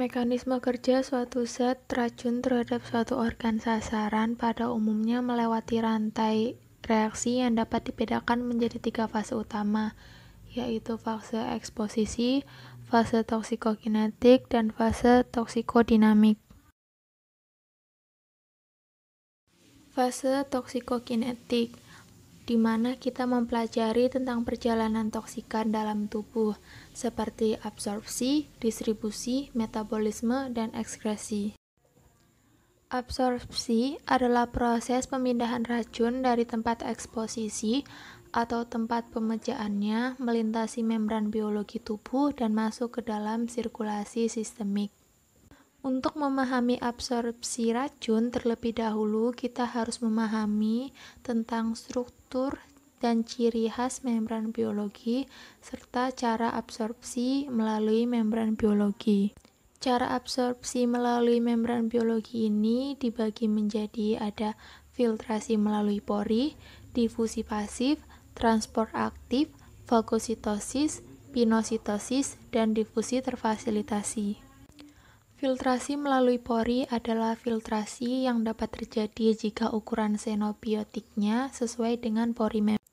Mekanisme kerja suatu zat racun terhadap suatu organ sasaran pada umumnya melewati rantai reaksi yang dapat dibedakan menjadi 3 fase utama, yaitu fase eksposisi, fase toksikokinetik, dan fase toksikodinamik. Fase toksikokinetik, di mana kita mempelajari tentang perjalanan toksikan dalam tubuh, seperti absorpsi, distribusi, metabolisme, dan ekskresi. Absorpsi adalah proses pemindahan racun dari tempat eksposisi atau tempat pemejaannya melintasi membran biologi tubuh dan masuk ke dalam sirkulasi sistemik. Untuk memahami absorpsi racun terlebih dahulu, kita harus memahami tentang struktur dan ciri khas membran biologi serta cara absorpsi melalui membran biologi. Cara absorpsi melalui membran biologi ini dibagi menjadi ada filtrasi melalui pori, difusi pasif, transport aktif, fagositosis, pinositosis, dan difusi terfasilitasi. Filtrasi melalui pori adalah filtrasi yang dapat terjadi jika ukuran xenobiotiknya sesuai dengan pori membran.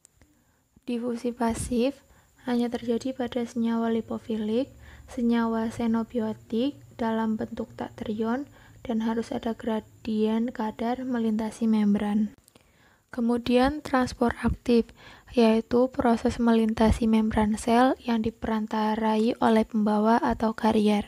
Difusi pasif hanya terjadi pada senyawa lipofilik, senyawa xenobiotik dalam bentuk tak terion, dan harus ada gradien kadar melintasi membran. Kemudian transport aktif, yaitu proses melintasi membran sel yang diperantarai oleh pembawa atau karier.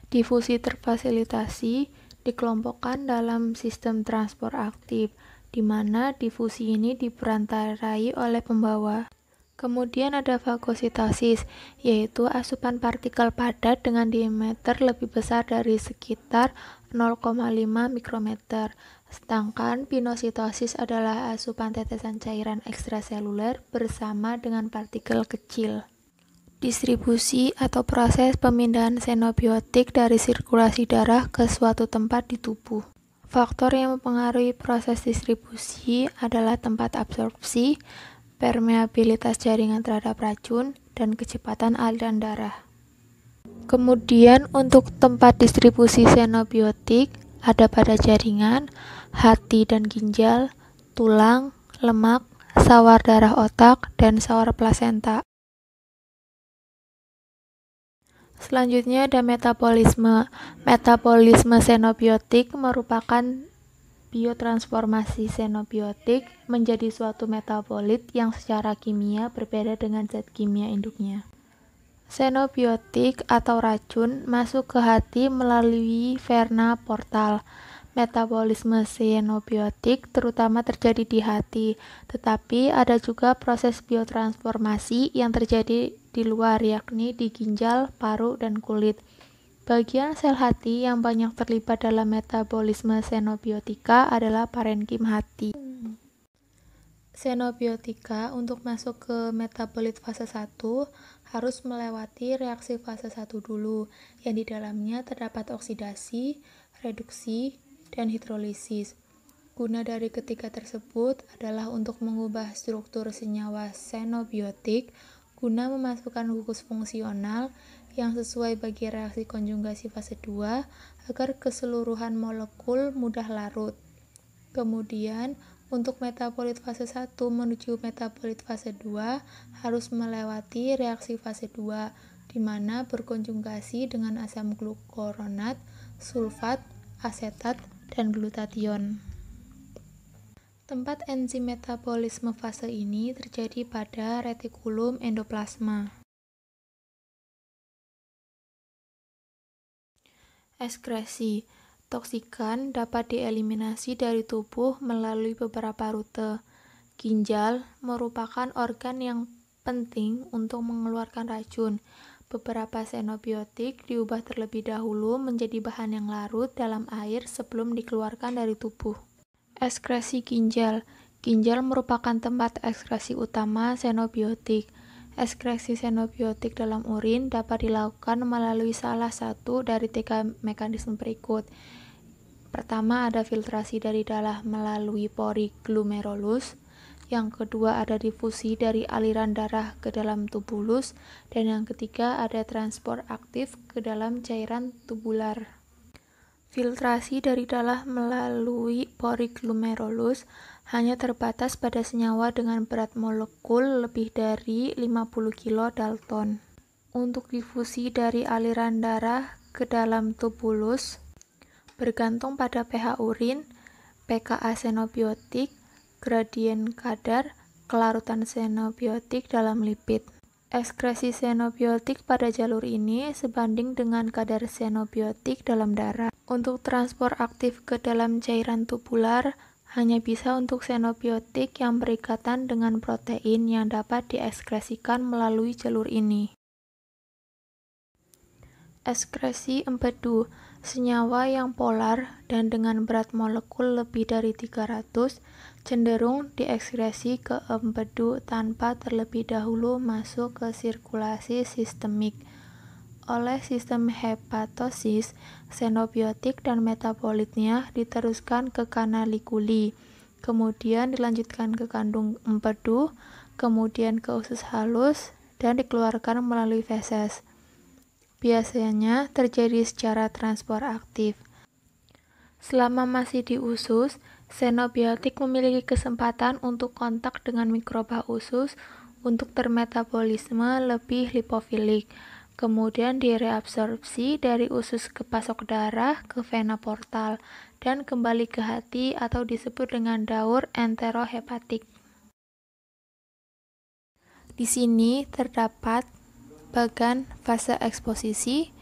Difusi terfasilitasi dikelompokkan dalam sistem transport aktif, di mana difusi ini diperantarai oleh pembawa. Kemudian ada fagositosis, yaitu asupan partikel padat dengan diameter lebih besar dari sekitar 0,5 mikrometer. Sedangkan pinositosis adalah asupan tetesan cairan ekstraseluler bersama dengan partikel kecil. Distribusi atau proses pemindahan xenobiotik dari sirkulasi darah ke suatu tempat di tubuh. Faktor yang mempengaruhi proses distribusi adalah tempat absorpsi, permeabilitas jaringan terhadap racun, dan kecepatan aliran darah. Kemudian untuk tempat distribusi xenobiotik ada pada jaringan, hati dan ginjal, tulang, lemak, sawar darah otak, dan sawar plasenta. Selanjutnya ada metabolisme. Metabolisme xenobiotik merupakan biotransformasi xenobiotik menjadi suatu metabolit yang secara kimia berbeda dengan zat kimia induknya. Xenobiotik atau racun masuk ke hati melalui vena portal. Metabolisme xenobiotik terutama terjadi di hati, tetapi ada juga proses biotransformasi yang terjadi di luar, yakni di ginjal, paru, dan kulit. Bagian sel hati yang banyak terlibat dalam metabolisme xenobiotika adalah parenkim hati. Xenobiotika untuk masuk ke metabolit fase 1 harus melewati reaksi fase 1 dulu, yang di dalamnya terdapat oksidasi, reduksi, dan hidrolisis. Guna dari ketiga tersebut adalah untuk mengubah struktur senyawa xenobiotik guna memasukkan gugus fungsional yang sesuai bagi reaksi konjugasi fase 2 agar keseluruhan molekul mudah larut. Kemudian, untuk metabolit fase 1 menuju metabolit fase 2 harus melewati reaksi fase 2, di mana berkonjugasi dengan asam glukuronat, sulfat, asetat, dan glutation. Tempat enzim metabolisme fase ini terjadi pada retikulum endoplasma. Ekskresi. Toksikan dapat dieliminasi dari tubuh melalui beberapa rute. Ginjal merupakan organ yang penting untuk mengeluarkan racun. Beberapa xenobiotik diubah terlebih dahulu menjadi bahan yang larut dalam air sebelum dikeluarkan dari tubuh. Ekskresi ginjal. Ginjal merupakan tempat ekskresi utama xenobiotik. Ekskresi xenobiotik dalam urin dapat dilakukan melalui salah satu dari 3 mekanisme berikut. Pertama ada filtrasi dari darah melalui pori glomerulus. Yang kedua ada difusi dari aliran darah ke dalam tubulus, dan yang ketiga ada transport aktif ke dalam cairan tubular. Filtrasi dari darah melalui pori glomerulus hanya terbatas pada senyawa dengan berat molekul lebih dari 50 kilodalton. Untuk difusi dari aliran darah ke dalam tubulus, bergantung pada pH urin, pKa xenobiotik, gradien kadar, kelarutan xenobiotik dalam lipid. Ekskresi xenobiotik pada jalur ini sebanding dengan kadar xenobiotik dalam darah. Untuk transport aktif ke dalam cairan tubular, hanya bisa untuk xenobiotik yang berikatan dengan protein yang dapat diekskresikan melalui jalur ini. Ekskresi empedu, senyawa yang polar dan dengan berat molekul lebih dari 300 cenderung diekskresi ke empedu tanpa terlebih dahulu masuk ke sirkulasi sistemik. Oleh sistem hepatosis, xenobiotik dan metabolitnya diteruskan ke kanalikuli, kemudian dilanjutkan ke kandung empedu, kemudian ke usus halus, dan dikeluarkan melalui feses. Biasanya terjadi secara transport aktif. Selama masih di usus, xenobiotik memiliki kesempatan untuk kontak dengan mikroba usus untuk bermetabolisme lebih lipofilik, kemudian direabsorpsi dari usus ke pasok darah ke vena portal, dan kembali ke hati atau disebut dengan daur enterohepatik. Di sini terdapat bagan fase eksposisi,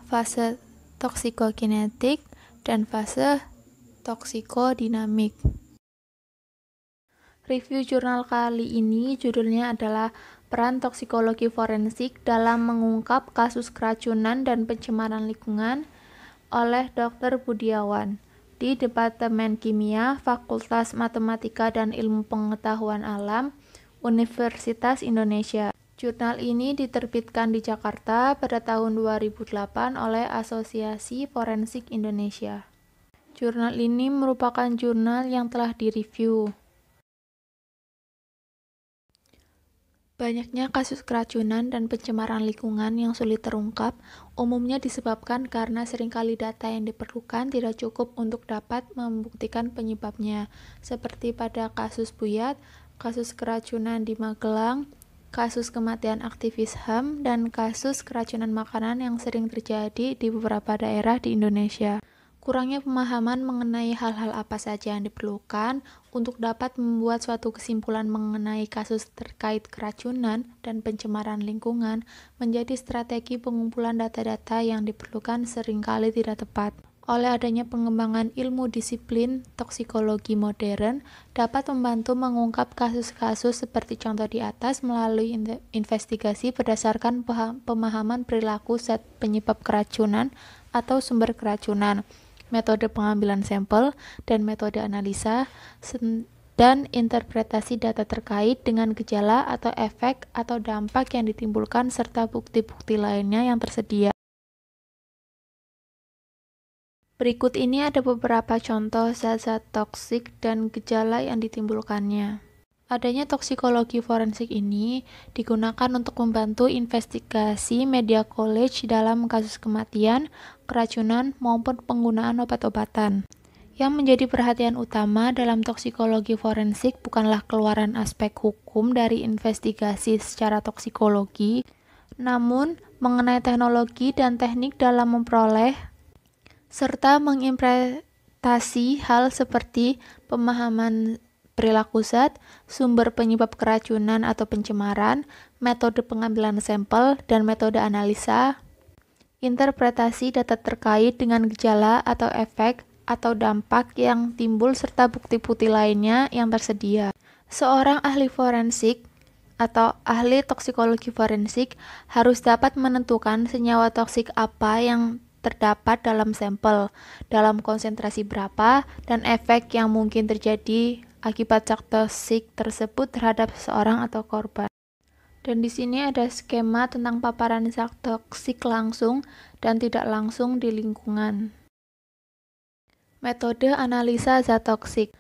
fase toksikokinetik, dan fase toksikodinamik. Review jurnal kali ini judulnya adalah Peran Toksikologi Forensik dalam Mengungkap Kasus Keracunan dan Pencemaran Lingkungan oleh Dr. Budiawan di Departemen Kimia, Fakultas Matematika dan Ilmu Pengetahuan Alam, Universitas Indonesia. Jurnal ini diterbitkan di Jakarta pada tahun 2008 oleh Asosiasi Forensik Indonesia. Jurnal ini merupakan jurnal yang telah direview. Banyaknya kasus keracunan dan pencemaran lingkungan yang sulit terungkap umumnya disebabkan karena seringkali data yang diperlukan tidak cukup untuk dapat membuktikan penyebabnya, seperti pada kasus Buyat, kasus keracunan di Magelang, kasus kematian aktivis HAM, dan kasus keracunan makanan yang sering terjadi di beberapa daerah di Indonesia. Kurangnya pemahaman mengenai hal-hal apa saja yang diperlukan untuk dapat membuat suatu kesimpulan mengenai kasus terkait keracunan dan pencemaran lingkungan menjadi strategi pengumpulan data-data yang diperlukan seringkali tidak tepat. Oleh adanya pengembangan ilmu disiplin toksikologi modern dapat membantu mengungkap kasus-kasus seperti contoh di atas melalui investigasi berdasarkan pemahaman perilaku zat penyebab keracunan atau sumber keracunan, metode pengambilan sampel dan metode analisa, dan interpretasi data terkait dengan gejala atau efek atau dampak yang ditimbulkan serta bukti-bukti lainnya yang tersedia. Berikut ini ada beberapa contoh zat-zat toksik dan gejala yang ditimbulkannya. Adanya toksikologi forensik ini digunakan untuk membantu investigasi media collage dalam kasus kematian, keracunan, maupun penggunaan obat-obatan. Yang menjadi perhatian utama dalam toksikologi forensik bukanlah keluaran aspek hukum dari investigasi secara toksikologi, namun mengenai teknologi dan teknik dalam memperoleh serta mengimplementasi hal seperti pemahaman perilaku zat, sumber penyebab keracunan atau pencemaran, metode pengambilan sampel, dan metode analisa, interpretasi data terkait dengan gejala atau efek atau dampak yang timbul serta bukti-bukti lainnya yang tersedia. Seorang ahli forensik atau ahli toksikologi forensik harus dapat menentukan senyawa toksik apa yang terdapat dalam sampel, dalam konsentrasi berapa, dan efek yang mungkin terjadi akibat zat toksik tersebut terhadap seseorang atau korban. Dan di sini ada skema tentang paparan zat toksik langsung dan tidak langsung di lingkungan. Metode analisa zat toksik.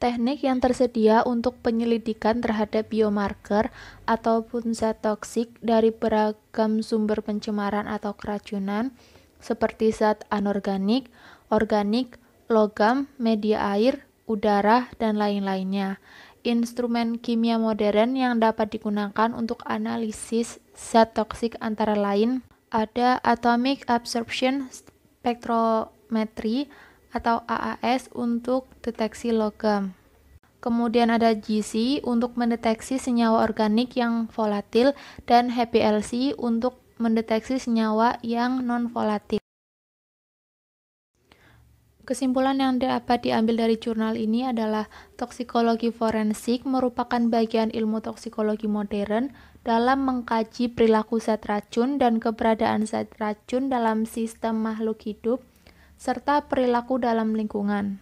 Teknik yang tersedia untuk penyelidikan terhadap biomarker ataupun zat toksik dari beragam sumber pencemaran atau keracunan seperti zat anorganik, organik, logam, media air, udara, dan lain-lainnya. Instrumen kimia modern yang dapat digunakan untuk analisis zat toksik antara lain ada Atomic Absorption Spectrometry atau AAS untuk deteksi logam. Kemudian ada GC untuk mendeteksi senyawa organik yang volatil dan HPLC untuk mendeteksi senyawa yang non-volatil. Kesimpulan yang dapat diambil dari jurnal ini adalah toksikologi forensik merupakan bagian ilmu toksikologi modern dalam mengkaji perilaku zat racun dan keberadaan zat racun dalam sistem makhluk hidup serta perilaku dalam lingkungan.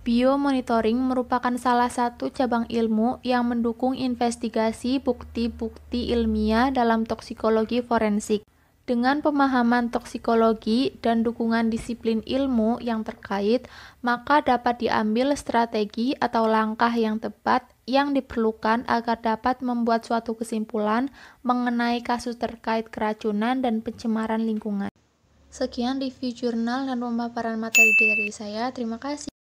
Biomonitoring merupakan salah satu cabang ilmu yang mendukung investigasi bukti-bukti ilmiah dalam toksikologi forensik. Dengan pemahaman toksikologi dan dukungan disiplin ilmu yang terkait, maka dapat diambil strategi atau langkah yang tepat yang diperlukan agar dapat membuat suatu kesimpulan mengenai kasus terkait keracunan dan pencemaran lingkungan. Sekian review jurnal dan pemaparan materi dari saya. Terima kasih.